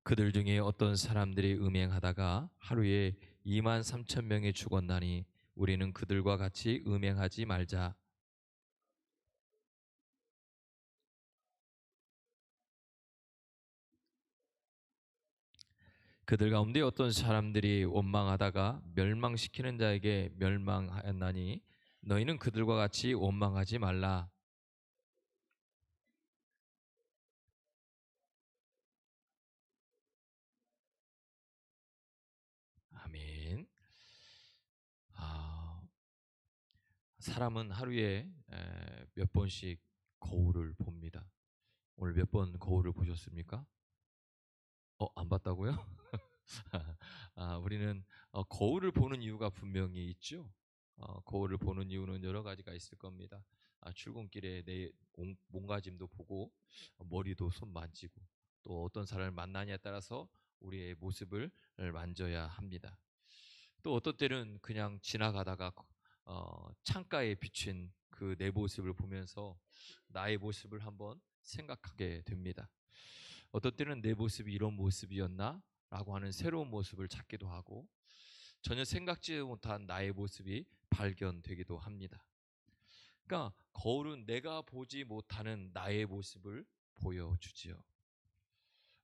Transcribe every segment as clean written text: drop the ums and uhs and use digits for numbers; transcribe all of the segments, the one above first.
그들 중에 어떤 사람들이 음행하다가 하루에 2만 3천 명이 죽었나니 우리는 그들과 같이 음행하지 말자. 그들 가운데 어떤 사람들이 원망하다가 멸망시키는 자에게 멸망하였나니 너희는 그들과 같이 원망하지 말라. 아멘. 아, 사람은 하루에 몇 번씩 거울을 봅니다. 오늘 몇 번 거울을 보셨습니까? 안 봤다고요? 우리는 거울을 보는 이유가 분명히 있죠. 거울을 보는 이유는 여러 가지가 있을 겁니다. 출근길에 내 몸가짐도 보고 머리도 손 만지고 또 어떤 사람을 만나냐에 따라서 우리의 모습을 만져야 합니다. 또 어떤 때는 그냥 지나가다가 창가에 비친 그 내 모습을 보면서 나의 모습을 한번 생각하게 됩니다. 어떤 때는 내 모습이 이런 모습이었나? 라고 하는 새로운 모습을 찾기도 하고 전혀 생각지 못한 나의 모습이 발견되기도 합니다. 그러니까 거울은 내가 보지 못하는 나의 모습을 보여주지요.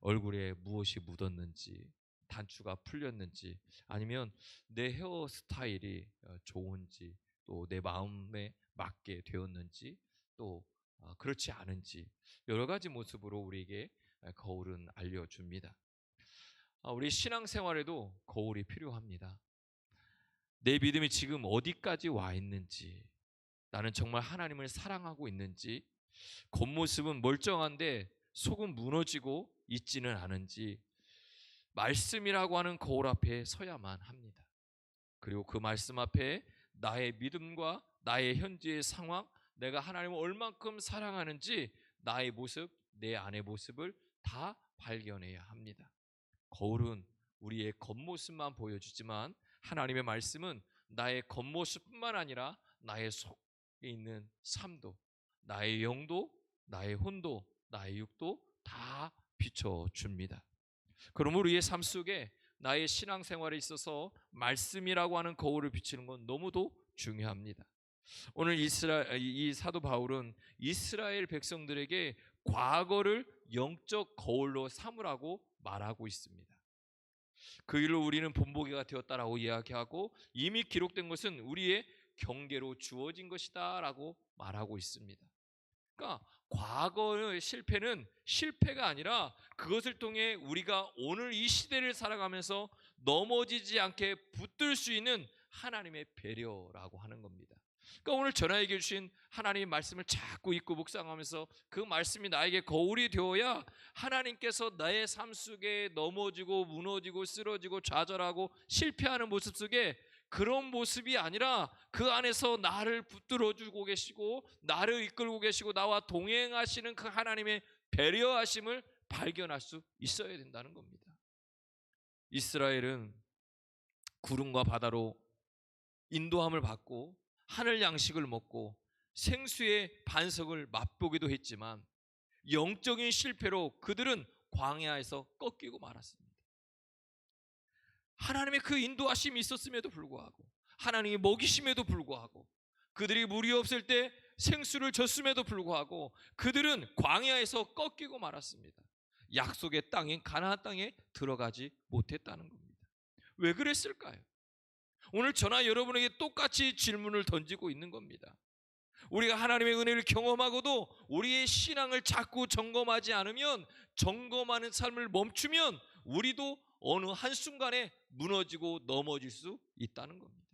얼굴에 무엇이 묻었는지, 단추가 풀렸는지, 아니면 내 헤어스타일이 좋은지, 또 내 마음에 맞게 되었는지, 또 그렇지 않은지 여러 가지 모습으로 우리에게 거울은 알려줍니다. 우리 신앙생활에도 거울이 필요합니다. 내 믿음이 지금 어디까지 와 있는지, 나는 정말 하나님을 사랑하고 있는지, 겉모습은 멀쩡한데 속은 무너지고 있지는 않은지 말씀이라고 하는 거울 앞에 서야만 합니다. 그리고 그 말씀 앞에 나의 믿음과 나의 현재의 상황, 내가 하나님을 얼만큼 사랑하는지 나의 모습, 내 안의 모습을 다 발견해야 합니다. 거울은 우리의 겉모습만 보여주지만 하나님의 말씀은 나의 겉모습뿐만 아니라 나의 속에 있는 삶도, 나의 영도, 나의 혼도, 나의 육도 다 비춰줍니다. 그러므로 우리의 삶 속에 나의 신앙생활에 있어서 말씀이라고 하는 거울을 비치는 건 너무도 중요합니다. 오늘 이 사도 바울은 이스라엘 백성들에게 과거를 영적 거울로 삼으라고 말하고 있습니다. 그 일로 우리는 본보기가 되었다라고 이야기하고 이미 기록된 것은 우리의 경계로 주어진 것이다라고 말하고 있습니다. 그러니까 과거의 실패는 실패가 아니라 그것을 통해 우리가 오늘 이 시대를 살아가면서 넘어지지 않게 붙들 수 있는 하나님의 배려라고 하는 겁니다. 그러니까 오늘 전하에게 주신 하나님의 말씀을 자꾸 읽고 묵상하면서 그 말씀이 나에게 거울이 되어야 하나님께서 나의 삶 속에 넘어지고 무너지고 쓰러지고 좌절하고 실패하는 모습 속에 그런 모습이 아니라 그 안에서 나를 붙들어주고 계시고 나를 이끌고 계시고 나와 동행하시는 그 하나님의 배려하심을 발견할 수 있어야 된다는 겁니다. 이스라엘은 구름과 바다로 인도함을 받고 하늘 양식을 먹고 생수의 반석을 맛보기도 했지만 영적인 실패로 그들은 광야에서 꺾이고 말았습니다. 하나님의 그 인도하심이 있었음에도 불구하고 하나님이 먹이심에도 불구하고 그들이 물이 없을 때 생수를 줬음에도 불구하고 그들은 광야에서 꺾이고 말았습니다. 약속의 땅인 가나안 땅에 들어가지 못했다는 겁니다. 왜 그랬을까요? 오늘 저나 여러분에게 똑같이 질문을 던지고 있는 겁니다. 우리가 하나님의 은혜를 경험하고도 우리의 신앙을 자꾸 점검하지 않으면, 점검하는 삶을 멈추면 우리도 어느 한순간에 무너지고 넘어질 수 있다는 겁니다.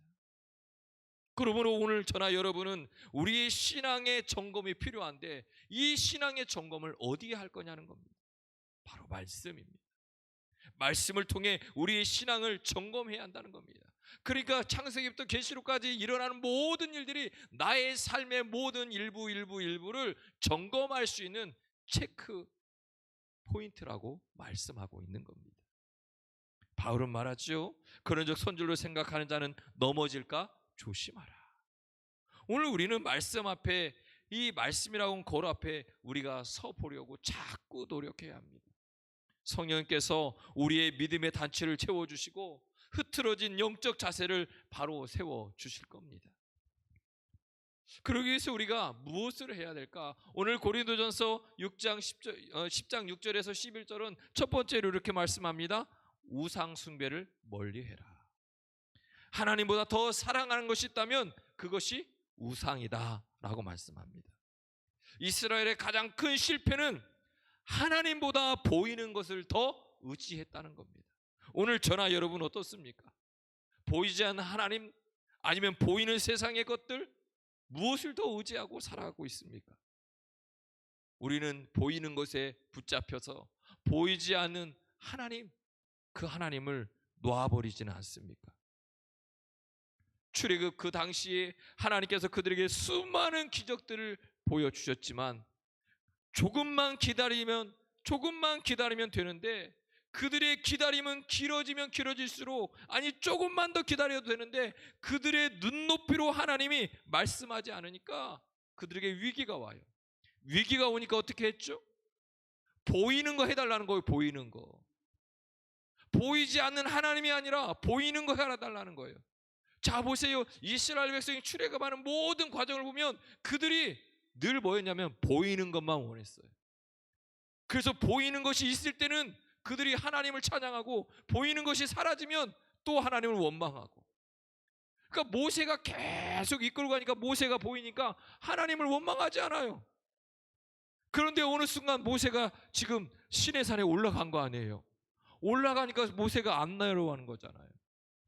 그러므로 오늘 저나 여러분은 우리의 신앙의 점검이 필요한데 이 신앙의 점검을 어디에 할 거냐는 겁니다. 바로 말씀입니다. 말씀을 통해 우리의 신앙을 점검해야 한다는 겁니다. 그러니까 창세기부터 계시록까지 일어나는 모든 일들이 나의 삶의 모든 일부를 점검할 수 있는 체크 포인트라고 말씀하고 있는 겁니다. 바울은 말하죠. 그런즉 선줄로 생각하는 자는 넘어질까 조심하라. 오늘 우리는 말씀 앞에, 이 말씀이라고 하는 거울 앞에 우리가 서 보려고 자꾸 노력해야 합니다. 성령께서 우리의 믿음의 단체를 채워주시고 흐트러진 영적 자세를 바로 세워주실 겁니다. 그러기 위해서 우리가 무엇을 해야 될까? 오늘 고린도전서 6장 10장 6절에서 11절은 첫 번째로 이렇게 말씀합니다. 우상 숭배를 멀리해라. 하나님보다 더 사랑하는 것이 있다면 그것이 우상이다 라고 말씀합니다. 이스라엘의 가장 큰 실패는 하나님보다 보이는 것을 더 의지했다는 겁니다. 오늘 저나 여러분 어떻습니까? 보이지 않는 하나님 아니면 보이는 세상의 것들, 무엇을 더 의지하고 살아가고 있습니까? 우리는 보이는 것에 붙잡혀서 보이지 않는 하나님, 그 하나님을 놓아버리지는 않습니까? 출애굽 그 당시에 하나님께서 그들에게 수많은 기적들을 보여주셨지만 조금만 기다리면 되는데 그들의 기다림은 길어지면 길어질수록, 아니 조금만 더 기다려도 되는데 그들의 눈높이로 하나님이 말씀하지 않으니까 그들에게 위기가 와요. 위기가 오니까 어떻게 했죠? 보이는 거 해달라는 거예요. 보이는 거. 보이지 않는 하나님이 아니라 보이는 거 해달라는 거예요. 자 보세요. 이스라엘 백성이 출애굽하는 모든 과정을 보면 그들이 늘 뭐였냐면 보이는 것만 원했어요. 그래서 보이는 것이 있을 때는 그들이 하나님을 찬양하고 보이는 것이 사라지면 또 하나님을 원망하고. 그러니까 모세가 계속 이끌고 가니까 모세가 보이니까 하나님을 원망하지 않아요. 그런데 어느 순간 모세가 지금 시내산에 올라간 거 아니에요. 올라가니까 모세가 안 내려가는 거잖아요.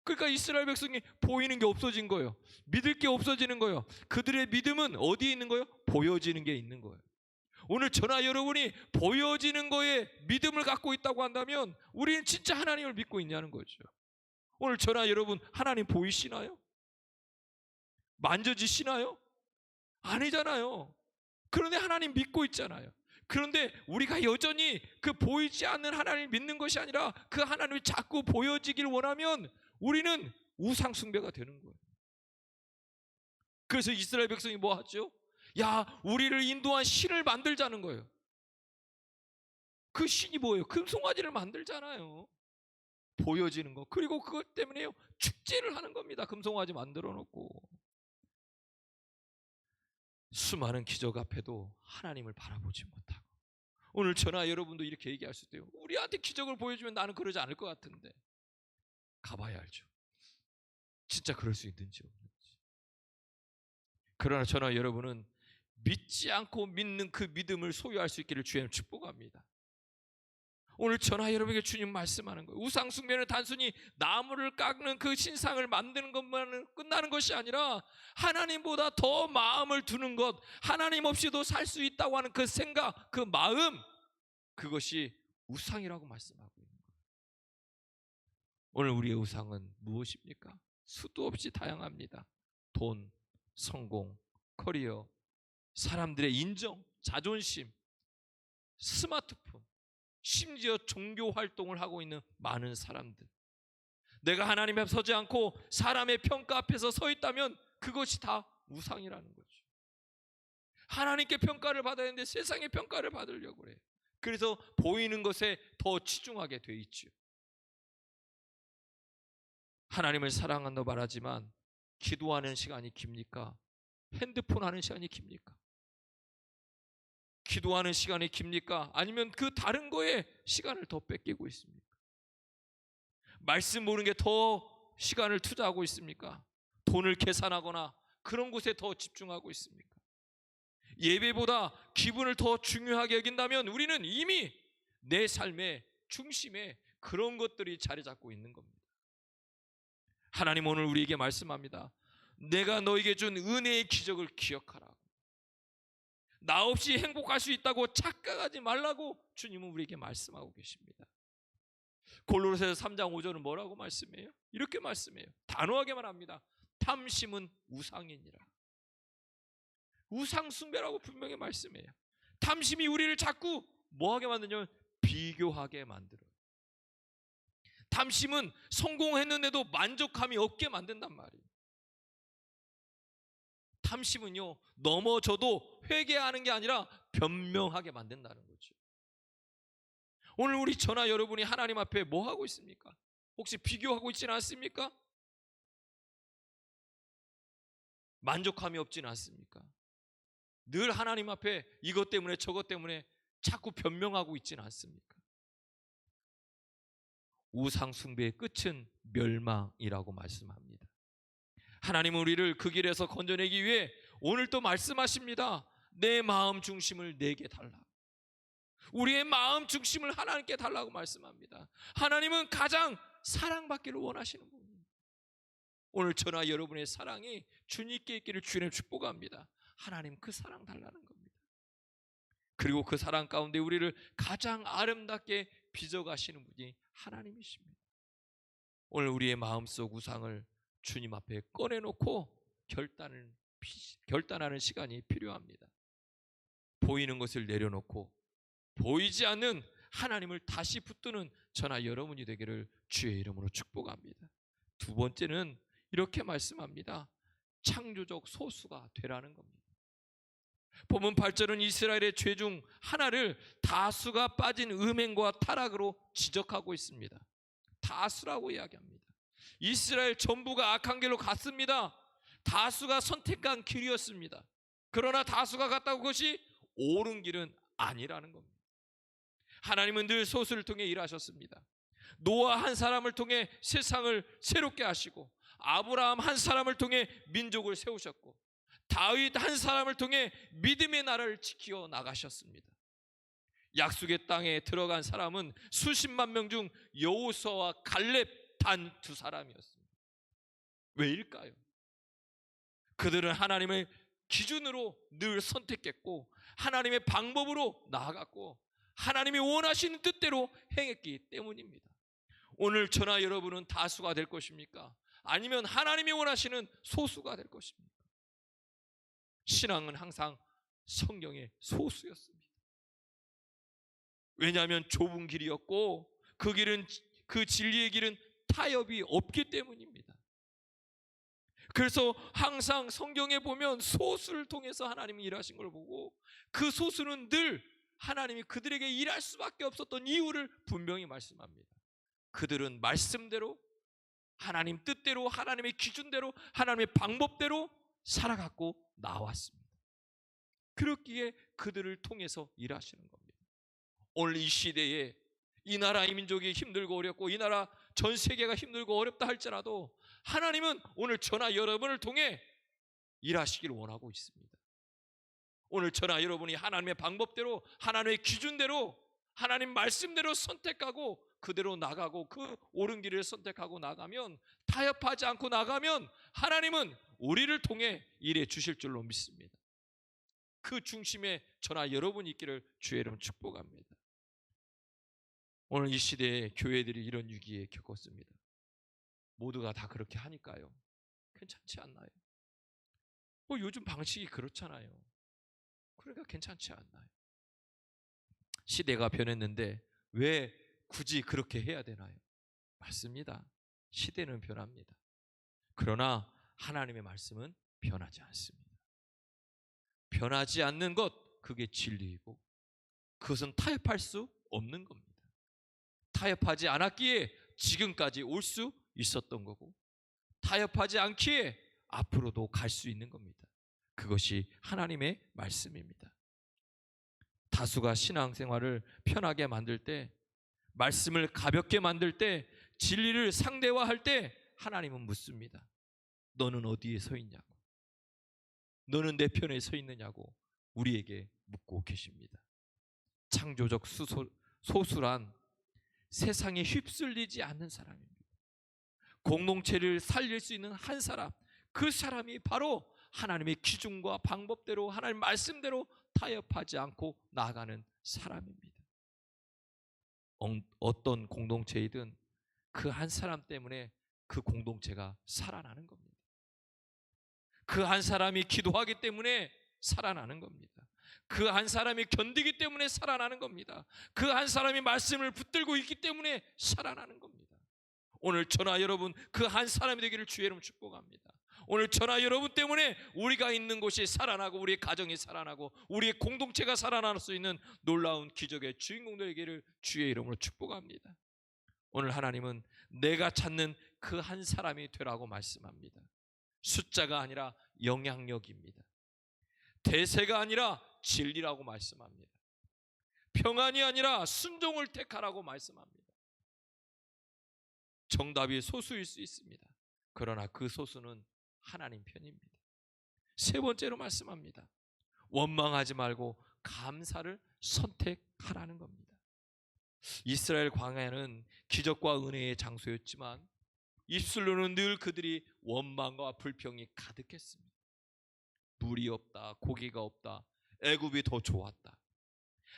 그러니까 이스라엘 백성이 보이는 게 없어진 거예요. 믿을 게 없어지는 거예요. 그들의 믿음은 어디에 있는 거예요? 보여지는 게 있는 거예요. 오늘 저나 여러분이 보여지는 거에 믿음을 갖고 있다고 한다면 우리는 진짜 하나님을 믿고 있냐는 거죠. 오늘 저나 여러분 하나님 보이시나요? 만져지시나요? 아니잖아요. 그런데 하나님 믿고 있잖아요. 그런데 우리가 여전히 그 보이지 않는 하나님을 믿는 것이 아니라 그 하나님이 자꾸 보여지길 원하면 우리는 우상 숭배가 되는 거예요. 그래서 이스라엘 백성이 뭐 하죠? 야, 우리를 인도한 신을 만들자는 거예요. 그 신이 뭐예요? 금송아지를 만들잖아요. 보여지는 거. 그리고 그것 때문에 축제를 하는 겁니다. 금송아지 만들어 놓고. 수많은 기적 앞에도 하나님을 바라보지 못하고. 오늘 저나 여러분도 이렇게 얘기할 수 있대요. 우리한테 기적을 보여주면 나는 그러지 않을 것 같은데. 가봐야 알죠. 진짜 그럴 수 있는지 없는지. 그러나 저나 여러분은 믿지 않고 믿는 그 믿음을 소유할 수 있기를 주님 축복합니다. 오늘 저나 여러분에게 주님 말씀하는 거예요. 우상 숭배는 단순히 나무를 깎는 그 신상을 만드는 것만 끝나는 것이 아니라 하나님보다 더 마음을 두는 것, 하나님 없이도 살 수 있다고 하는 그 생각, 그 마음, 그것이 우상이라고 말씀하고 있는 거예요. 오늘 우리의 우상은 무엇입니까? 수도 없이 다양합니다. 돈, 성공, 커리어, 사람들의 인정, 자존심, 스마트폰, 심지어 종교 활동을 하고 있는 많은 사람들. 내가 하나님 앞에 서지 않고 사람의 평가 앞에서 서 있다면 그것이 다 우상이라는 거죠. 하나님께 평가를 받아야 하는데 세상의 평가를 받으려고 그래요. 그래서 보이는 것에 더 치중하게 돼 있죠. 하나님을 사랑한다고 말하지만 기도하는 시간이 깁니까? 핸드폰 하는 시간이 깁니까? 기도하는 시간이 깁니까? 아니면 그 다른 거에 시간을 더 뺏기고 있습니까? 말씀 보는 게 더 시간을 투자하고 있습니까? 돈을 계산하거나 그런 곳에 더 집중하고 있습니까? 예배보다 기분을 더 중요하게 여긴다면 우리는 이미 내 삶의 중심에 그런 것들이 자리 잡고 있는 겁니다. 하나님 오늘 우리에게 말씀합니다. 내가 너에게 준 은혜의 기적을 기억하라. 나 없이 행복할 수 있다고 착각하지 말라고 주님은 우리에게 말씀하고 계십니다. 골로새서 3장 5절은 뭐라고 말씀해요? 이렇게 말씀해요. 단호하게 말합니다. 탐심은 우상이니라. 우상 숭배라고 분명히 말씀해요. 탐심이 우리를 자꾸 뭐하게 만드냐면 비교하게 만들어요. 탐심은 성공했는데도 만족감이 없게 만든단 말이에요. 탐심은요, 넘어져도 회개하는 게 아니라 변명하게 만든다는 거죠. 오늘 우리 저나 여러분이 하나님 앞에 뭐 하고 있습니까? 혹시 비교하고 있지는 않습니까? 만족함이 없지는 않습니까? 늘 하나님 앞에 이것 때문에 저것 때문에 자꾸 변명하고 있지는 않습니까? 우상 숭배의 끝은 멸망이라고 말씀합니다. 하나님은 우리를 그 길에서 건져내기 위해 오늘 또 말씀하십니다. 내 마음 중심을 내게 달라. 우리의 마음 중심을 하나님께 달라고 말씀합니다. 하나님은 가장 사랑받기를 원하시는 분입니다. 오늘 저나 여러분의 사랑이 주님께 있기를 주님 축복합니다. 하나님 그 사랑 달라는 겁니다. 그리고 그 사랑 가운데 우리를 가장 아름답게 빚어가시는 분이 하나님이십니다. 오늘 우리의 마음속 우상을 주님 앞에 꺼내놓고 결단하는 시간이 필요합니다. 보이는 것을 내려놓고 보이지 않는 하나님을 다시 붙드는 저나 여러분이 되기를 주의 이름으로 축복합니다. 두 번째는 이렇게 말씀합니다. 창조적 소수가 되라는 겁니다. 본문 8절은 이스라엘의 죄 중 하나를 다수가 빠진 음행과 타락으로 지적하고 있습니다. 다수라고 이야기합니다. 이스라엘 전부가 악한 길로 갔습니다. 다수가 선택한 길이었습니다. 그러나 다수가 갔다고 그것이 옳은 길은 아니라는 겁니다. 하나님은 늘 소수를 통해 일하셨습니다. 노아 한 사람을 통해 세상을 새롭게 하시고, 아브라함 한 사람을 통해 민족을 세우셨고, 다윗 한 사람을 통해 믿음의 나라를 지켜 나가셨습니다. 약속의 땅에 들어간 사람은 수십만 명 중 여호수아와 갈렙 단 두 사람이었습니다. 왜일까요? 그들은 하나님의 기준으로 늘 선택했고 하나님의 방법으로 나아갔고 하나님이 원하시는 뜻대로 행했기 때문입니다. 오늘 저나 여러분은 다수가 될 것입니까? 아니면 하나님이 원하시는 소수가 될 것입니까? 신앙은 항상 성경의 소수였습니다. 왜냐하면 좁은 길이었고 그 진리의 길은 타협이 없기 때문입니다. 그래서 항상 성경에 보면 소수를 통해서 하나님이 일하신 걸 보고 그 소수는 늘 하나님이 그들에게 일할 수밖에 없었던 이유를 분명히 말씀합니다. 그들은 말씀대로 하나님 뜻대로 하나님의 기준대로 하나님의 방법대로 살아갔고 나왔습니다. 그렇기에 그들을 통해서 일하시는 겁니다. 오늘 이 시대에 이 나라 이 민족이 힘들고 어렵고 이 나라 전 세계가 힘들고 어렵다 할지라도 하나님은 오늘 저나 여러분을 통해 일하시기를 원하고 있습니다. 오늘 저나 여러분이 하나님의 방법대로 하나님의 기준대로 하나님 말씀대로 선택하고 그대로 나가고 그 옳은 길을 선택하고 나가면, 타협하지 않고 나가면 하나님은 우리를 통해 일해 주실 줄로 믿습니다. 그 중심에 저나 여러분이 있기를 주의 이름 축복합니다. 오늘 이 시대에 교회들이 이런 위기에 겪었습니다. 모두가 다 그렇게 하니까요. 괜찮지 않나요? 요즘 방식이 그렇잖아요. 그러니까 괜찮지 않나요? 시대가 변했는데 왜 굳이 그렇게 해야 되나요? 맞습니다. 시대는 변합니다. 그러나 하나님의 말씀은 변하지 않습니다. 변하지 않는 것, 그게 진리이고 그것은 타협할 수 없는 겁니다. 타협하지 않았기에 지금까지 올 수 있었던 거고 타협하지 않기에 앞으로도 갈 수 있는 겁니다. 그것이 하나님의 말씀입니다. 다수가 신앙생활을 편하게 만들 때, 말씀을 가볍게 만들 때, 진리를 상대화할 때 하나님은 묻습니다. 너는 어디에 서 있냐고, 너는 내 편에 서 있느냐고 우리에게 묻고 계십니다. 창조적 소수란 세상에 휩쓸리지 않는 사람입니다. 공동체를 살릴 수 있는 한 사람, 그 사람이 바로 하나님의 기준과 방법대로 하나님 말씀대로 타협하지 않고 나아가는 사람입니다. 어떤 공동체이든 그 한 사람 때문에 그 공동체가 살아나는 겁니다. 그 한 사람이 기도하기 때문에 살아나는 겁니다. 그 한 사람이 견디기 때문에 살아나는 겁니다. 그 한 사람이 말씀을 붙들고 있기 때문에 살아나는 겁니다. 오늘 저나 여러분 그 한 사람이 되기를 주의 이름으로 축복합니다. 오늘 저나 여러분 때문에 우리가 있는 곳이 살아나고 우리의 가정이 살아나고 우리의 공동체가 살아날 수 있는 놀라운 기적의 주인공 되기를 주의 이름으로 축복합니다. 오늘 하나님은 내가 찾는 그 한 사람이 되라고 말씀합니다. 숫자가 아니라 영향력입니다. 대세가 아니라 진리라고 말씀합니다. 평안이 아니라 순종을 택하라고 말씀합니다. 정답이 소수일 수 있습니다. 그러나 그 소수는 하나님 편입니다. 세 번째로 말씀합니다. 원망하지 말고 감사를 선택하라는 겁니다. 이스라엘 광야는 기적과 은혜의 장소였지만 입술로는 늘 그들이 원망과 불평이 가득했습니다. 물이 없다, 고기가 없다, 애굽이 더 좋았다.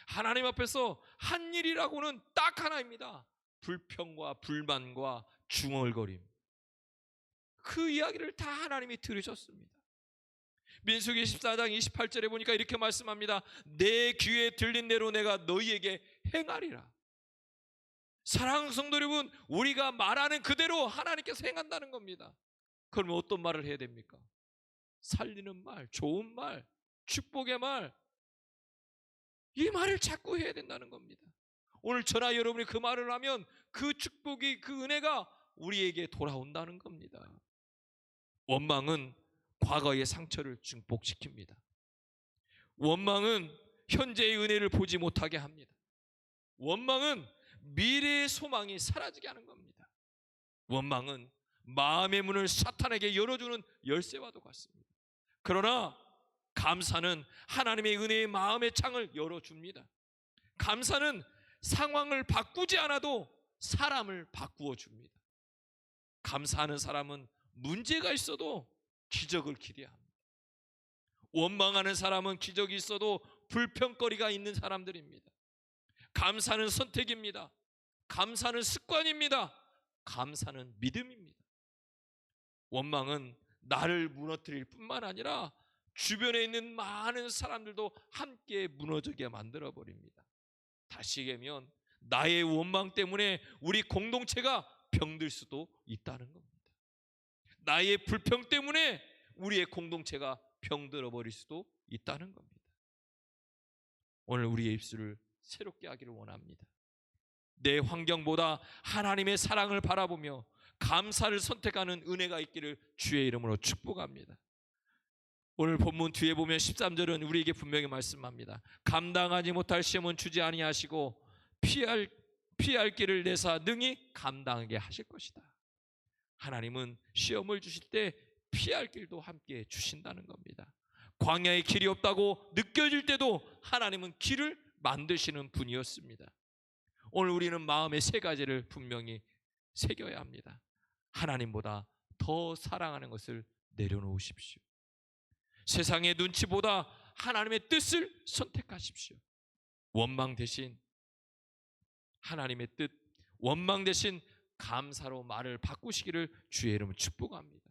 하나님 앞에서 한 일이라고는 딱 하나입니다. 불평과 불만과 중얼거림. 그 이야기를 다 하나님이 들으셨습니다. 민수기 14장 28절에 보니까 이렇게 말씀합니다. 내 귀에 들린 대로 내가 너희에게 행하리라. 사랑하는 성도 여러분, 우리가 말하는 그대로 하나님께서 행한다는 겁니다. 그러면 어떤 말을 해야 됩니까? 살리는 말, 좋은 말, 축복의 말, 이 말을 자꾸 해야 된다는 겁니다. 오늘 저나 여러분이 그 말을 하면 그 축복이, 그 은혜가 우리에게 돌아온다는 겁니다. 원망은 과거의 상처를 증폭시킵니다. 원망은 현재의 은혜를 보지 못하게 합니다. 원망은 미래의 소망이 사라지게 하는 겁니다. 원망은 마음의 문을 사탄에게 열어주는 열쇠와도 같습니다. 그러나 감사는 하나님의 은혜의 마음의 창을 열어줍니다. 감사는 상황을 바꾸지 않아도 사람을 바꾸어 줍니다. 감사하는 사람은 문제가 있어도 기적을 기대합니다. 원망하는 사람은 기적이 있어도 불평거리가 있는 사람들입니다. 감사는 선택입니다. 감사는 습관입니다. 감사는 믿음입니다. 원망은 나를 무너뜨릴 뿐만 아니라 주변에 있는 많은 사람들도 함께 무너지게 만들어버립니다. 다시 얘기하면 나의 원망 때문에 우리 공동체가 병들 수도 있다는 겁니다. 나의 불평 때문에 우리의 공동체가 병들어 버릴 수도 있다는 겁니다. 오늘 우리의 입술을 새롭게 하기를 원합니다. 내 환경보다 하나님의 사랑을 바라보며 감사를 선택하는 은혜가 있기를 주의 이름으로 축복합니다. 오늘 본문 뒤에 보면 13절은 우리에게 분명히 말씀합니다. 감당하지 못할 시험은 주지 아니하시고 피할 길을 내사 능히 감당하게 하실 것이다. 하나님은 시험을 주실 때 피할 길도 함께 주신다는 겁니다. 광야에 길이 없다고 느껴질 때도 하나님은 길을 만드시는 분이었습니다. 오늘 우리는 마음의 세 가지를 분명히 새겨야 합니다. 하나님보다 더 사랑하는 것을 내려놓으십시오. 세상의 눈치보다 하나님의 뜻을 선택하십시오. 원망 대신 하나님의 뜻, 원망 대신 감사로 말을 바꾸시기를 주의 이름으로 축복합니다.